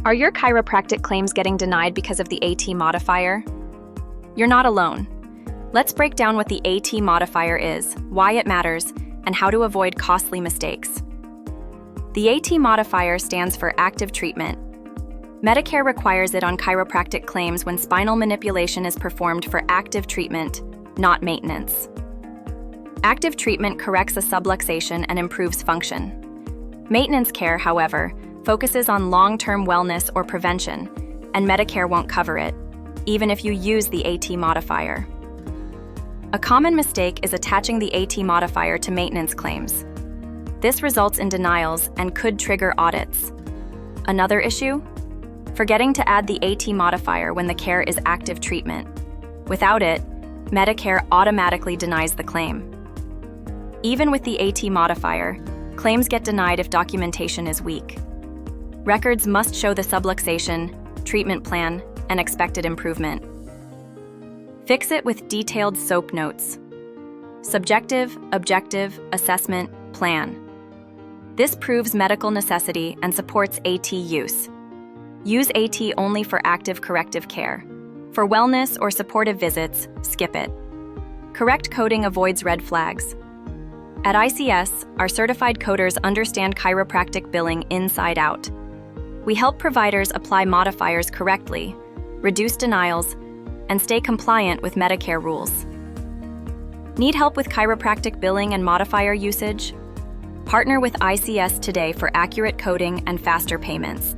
Are your chiropractic claims getting denied because of the AT modifier? You're not alone. Let's break down what the AT modifier is, why it matters, and how to avoid costly mistakes. The AT modifier stands for active treatment. Medicare requires it on chiropractic claims when spinal manipulation is performed for active treatment, not maintenance. Active treatment corrects a subluxation and improves function. Maintenance care, however, focuses on long-term wellness or prevention, and Medicare won't cover it, even if you use the AT modifier. A common mistake is attaching the AT modifier to maintenance claims. This results in denials and could trigger audits. Another issue? Forgetting to add the AT modifier when the care is active treatment. Without it, Medicare automatically denies the claim. Even with the AT modifier, claims get denied if documentation is weak. Records must show the subluxation, treatment plan, and expected improvement. Fix it with detailed SOAP notes. Subjective, objective, assessment, plan. This proves medical necessity and supports AT use. Use AT only for active corrective care. For wellness or supportive visits, skip it. Correct coding avoids red flags. At ICS, our certified coders understand chiropractic billing inside out. We help providers apply modifiers correctly, reduce denials, and stay compliant with Medicare rules. Need help with chiropractic billing and modifier usage? Partner with ICS today for accurate coding and faster payments.